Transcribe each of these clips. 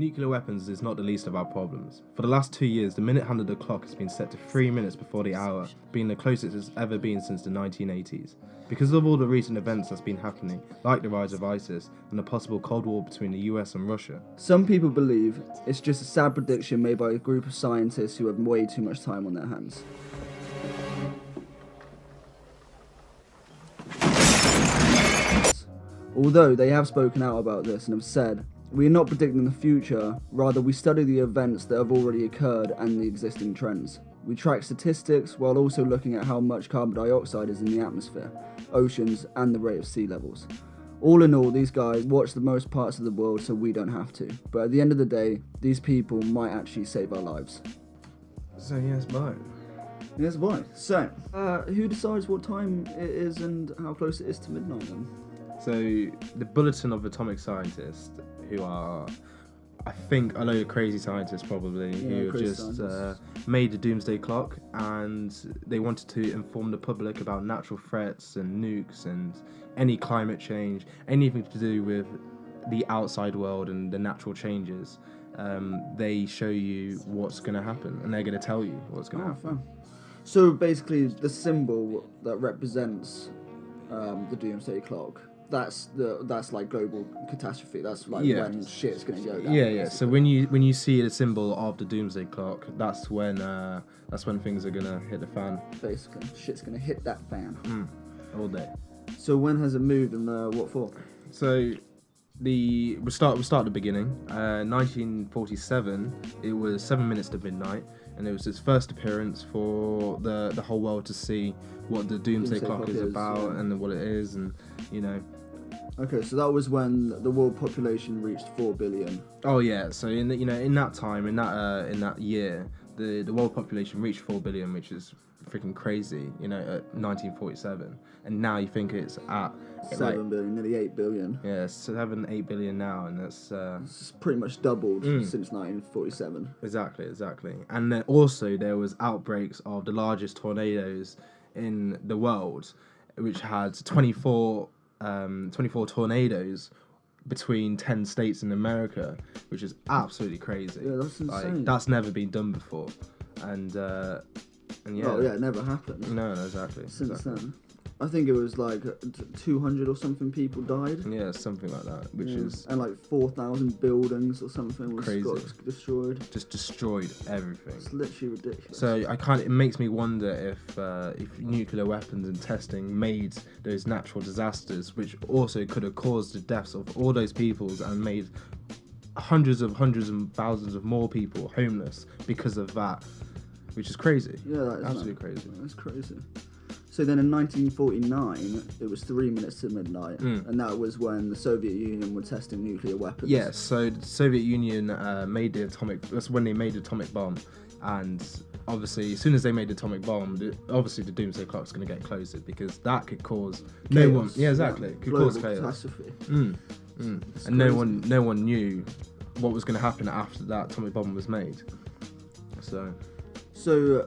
Nuclear weapons is not the least of our problems. For the last 2 years, the minute hand of the clock has been set to 3 minutes before the hour, being the closest it's ever been since the 1980s. Because of all the recent events that's been happening, like the rise of ISIS and the possible Cold War between the US and Russia. Some people believe it's just a sad prediction made by a group of scientists who have way too much time on their hands. Although they have spoken out about this and have said, we are not predicting the future, rather we study the events that have already occurred and the existing trends. We track statistics while also looking at how much carbon dioxide is in the atmosphere, oceans and the rate of sea levels. All in all, these guys watch the most parts of the world so we don't have to, but at the end of the day, these people might actually save our lives. So yes, bye. Yes, why? So, who decides what time it is and how close it is to midnight then? So the Bulletin of Atomic Scientists, who are, I think, a load of crazy scientists probably, who have just made the Doomsday Clock, and they wanted to inform the public about natural threats and nukes and any climate change, anything to do with the outside world and the natural changes. They show you what's going to happen, and they're going to tell you what's going to happen. Fun. So basically, the symbol that represents the Doomsday Clock, that's like global catastrophe. That's like when shit's gonna go down. Yeah. Basically. So when you see the symbol of the Doomsday Clock, that's when things are gonna hit the fan. Basically, shit's gonna hit that fan. All day. So when has it moved and what for? So we'll start at the beginning. 1947. It was 7 minutes to midnight, and it was its first appearance for the whole world to see what the Doomsday Clock is about and what it is, and you know. Okay, so that was when the world population reached 4 billion. Oh yeah, so in that time, in that year, the world population reached 4 billion, which is freaking crazy, at 1947. And now you think it's at 7 billion, nearly 8 billion. Yeah, 8 billion now, and that's it's pretty much doubled since 1947. Exactly. And then also there was outbreaks of the largest tornadoes in the world, which had 24 tornadoes between 10 states in America, which is absolutely crazy. Yeah, that's insane. That's never been done before, and yeah. Oh yeah, it never happened. No, exactly. Since then, I think it was like 200 or something people died. Yeah, something like that, which is... And like 4,000 buildings or something got destroyed. Just destroyed everything. It's literally ridiculous. So it makes me wonder if nuclear weapons and testing made those natural disasters, which also could have caused the deaths of all those peoples and made hundreds and thousands of more people homeless because of that, which is crazy. Yeah, that is absolutely crazy. That's crazy. So then in 1949, it was 3 minutes to midnight, and that was when the Soviet Union were testing nuclear weapons. Yes, so the Soviet Union that's when they made the atomic bomb, and obviously as soon as they made the atomic bomb, obviously the Doomsday Clock's going to get closer, because that could cause chaos. Could cause chaos. Catastrophe. And no one knew what was going to happen after that atomic bomb was made. So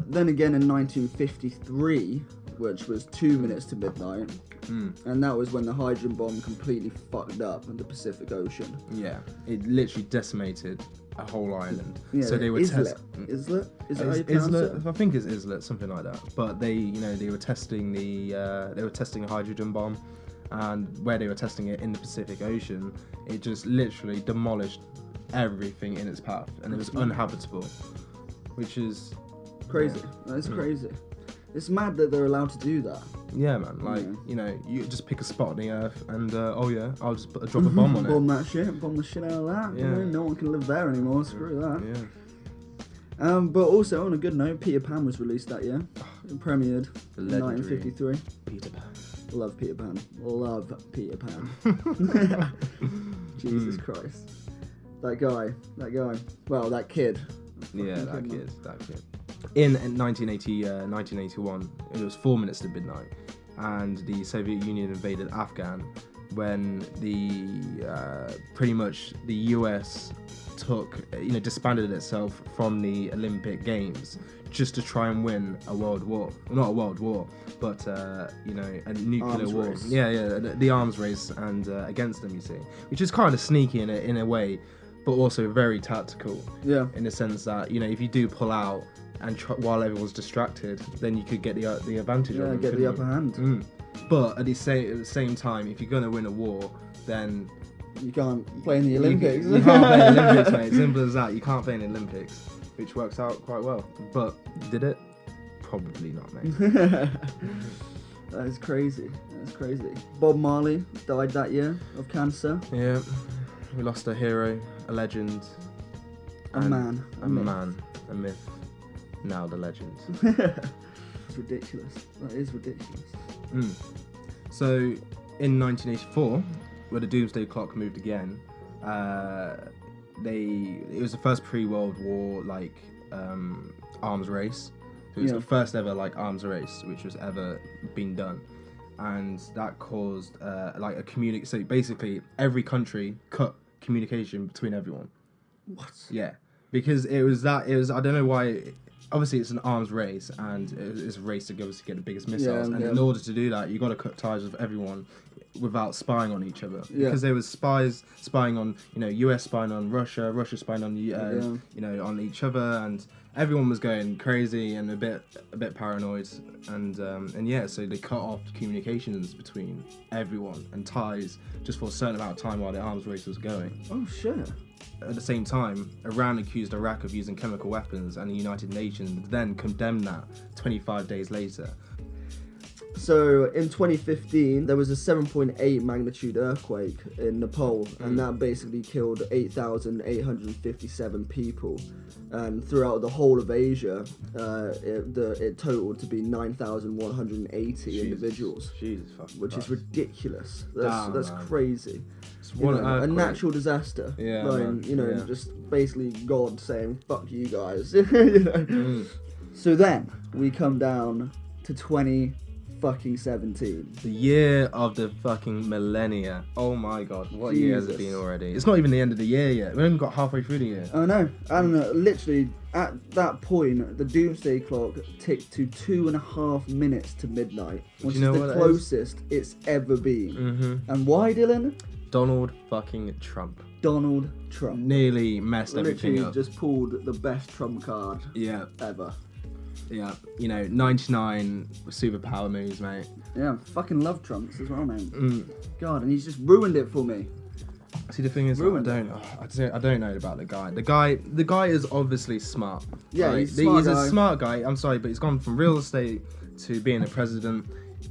then again in 1953, which was 2 minutes to midnight, and that was when the hydrogen bomb completely fucked up in the Pacific Ocean. Yeah, it literally decimated a whole island. Yeah, so they were Islet? Is that how you pronounce it? I think it's Islet, something like that. But they were testing a hydrogen bomb, and where they were testing it in the Pacific Ocean, it just literally demolished everything in its path, and it was uninhabitable, which is crazy. That's crazy. It's mad that they're allowed to do that. Yeah, man. You just pick a spot on the earth and, I'll just drop a bomb on it. Bomb that shit. Bomb the shit out of that. Yeah. No one can live there anymore. Screw that. Yeah. But also, on a good note, Peter Pan was released that year. It premiered in 1953. Peter Pan. Love Peter Pan. Love Peter Pan. Jesus Christ. That guy. Well, that kid. Yeah, that kid. In 1981, it was 4 minutes to midnight, and the Soviet Union invaded Afghan, when pretty much the US disbanded itself from the Olympic Games just to try and win a world war. Well, not a world war, but a nuclear arms war. Race. Yeah, the arms race and against them, you see, which is kind of sneaky in a way. but also very tactical. Yeah. In the sense that, you know, if you do pull out and while everyone's distracted, then you could get the advantage on them. Get the upper hand. But at the same time, if you're gonna win a war, then you can't play in the Olympics. You can't play in the Olympics, mate. Simple as that. You can't play in the Olympics, which works out quite well. But did it? Probably not, mate. That is crazy. That's crazy. Bob Marley died that year of cancer. Yeah, we lost a hero, a legend, a man, a myth. Now the legend. It's ridiculous. That is ridiculous. So, in 1984, where the Doomsday Clock moved again, it was the first pre-World War arms race. So it was the first ever arms race which was ever been done, and that caused So basically, every country cut communication between everyone. What? Yeah, because it was I don't know why. Obviously, it's an arms race, and it's a race to obviously get the biggest missiles. And in order to do that, you got to cut ties with everyone without spying on each other. Yeah. Because there was spies spying on, US spying on Russia, Russia spying on on each other, and everyone was going crazy and a bit paranoid. And so they cut off communications between everyone and ties just for a certain amount of time while the arms race was going. Oh shit. At the same time, Iran accused Iraq of using chemical weapons, and the United Nations then condemned that 25 days later. So in 2015, there was a 7.8 magnitude earthquake in Nepal, and that basically killed 8,857 people. And throughout the whole of Asia, it totaled to be 9,180 individuals. Jesus fucking which Christ. is ridiculous. That's crazy. It's a natural disaster. Yeah, just basically God saying "fuck you guys." So then we come down to 2017. The year of the fucking millennia. Oh my God, what year has it been already? It's not even the end of the year yet. We haven't got halfway through the year. I know. Literally, at that point, the Doomsday Clock ticked to 2.5 minutes to midnight, which is the closest it's ever been. Mm-hmm. And why, Dylan? Donald fucking Trump. Donald Trump. Nearly messed everything up. Just pulled the best Trump card ever. Yeah, 99 superpower moves, mate. Yeah, fucking love Trumps as well, mate. God, and he's just ruined it for me. See, the thing is, I don't know about the guy. The guy is obviously smart. Yeah, right? he's a smart guy. I'm sorry, but he's gone from real estate to being a president.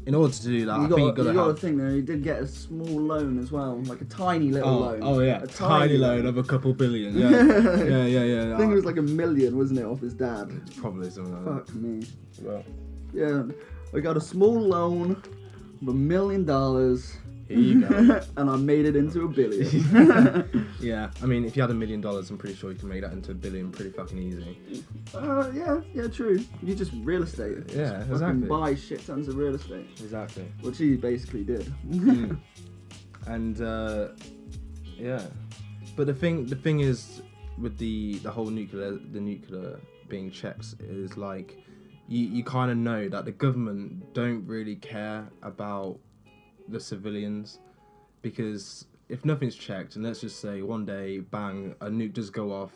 In order to do that, I think you got to think that he did get a small loan as well, like a tiny little loan. Oh yeah, a tiny loan of a couple billion. Yeah, yeah. I think it was like $1 million, wasn't it, off his dad? It's probably something like that. Fuck me. Well, yeah, I got a small loan of $1 million. Here you go. And I made it into $1 billion. Yeah, I mean, if you had $1 million, I'm pretty sure you can make that into $1 billion pretty fucking easy. Yeah, true. You just real estate. Yeah, just exactly. Buy shit tons of real estate. Exactly. Which he basically did. And but the thing is with the whole nuclear being checked is you kind of know that the government don't really care about the civilians, because if nothing's checked, and let's just say one day bang, a nuke does go off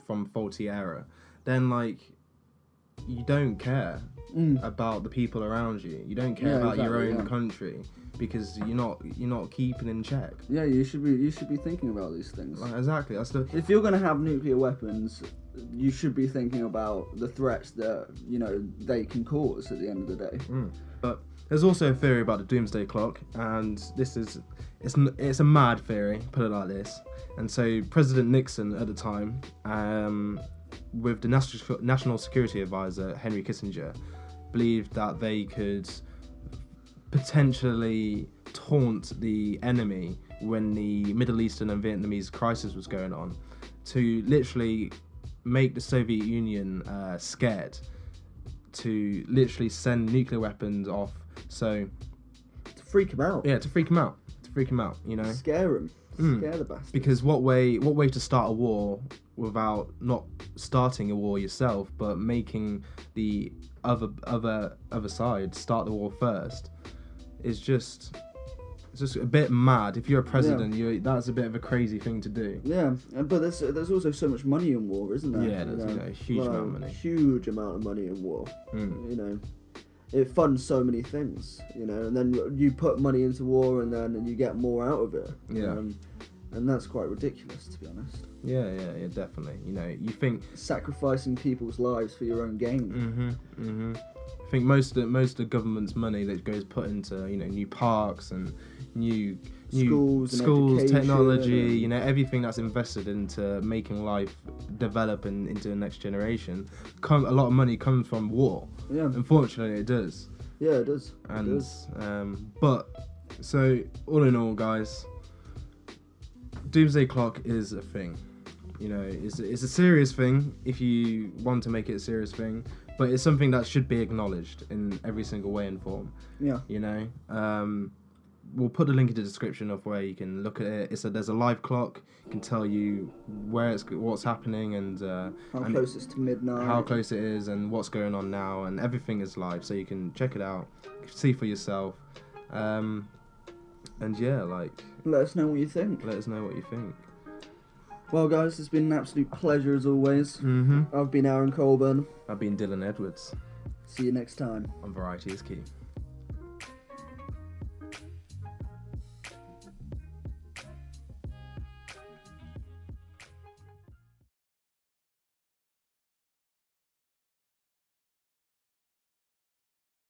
from faulty error, then you don't care about the people around you. You don't care about your own country, because you're not keeping in check. Yeah, you should be thinking about these things. Exactly. If you're gonna have nuclear weapons, you should be thinking about the threats that they can cause at the end of the day. But there's also a theory about the Doomsday Clock, and it's a mad theory, put it like this. And so President Nixon at the time, with the National Security Advisor Henry Kissinger, believed that they could potentially taunt the enemy when the Middle Eastern and Vietnamese crisis was going on, to literally make the Soviet Union scared, to literally send nuclear weapons off. So to freak them out. Yeah, to freak them out. Scare them. Scare the bastards. Because what way to start a war without not starting a war yourself, but making the other side start the war first, is just It's just a bit mad. If you're a president, that's a bit of a crazy thing to do. Yeah, but there's also so much money in war, isn't there? Yeah, there's a huge amount of money. Huge amount of money in war. It funds so many things, and then you put money into war and then you get more out of it. Yeah. And that's quite ridiculous, to be honest. Yeah, definitely. You think sacrificing people's lives for your own gain. I think most of the government's money that goes put into new parks and new schools, technology, everything that's invested into making life develop and into the next generation. A lot of money comes from war. Yeah. Unfortunately, it does. Yeah, it does. And but so all in all, guys, Doomsday Clock is a thing. It's a serious thing if you want to make it a serious thing, but it's something that should be acknowledged in every single way and form. Yeah. We'll put the link in the description of where you can look at it. There's a live clock. It can tell you what's happening and how close it's to midnight. How close it is and what's going on now, and everything is live, so you can check it out, see for yourself. And yeah, let us know what you think. Well, guys, it's been an absolute pleasure as always. I've been Aaron Colburn. I've been Dylan Edwards. See you next time. On Variety is Key.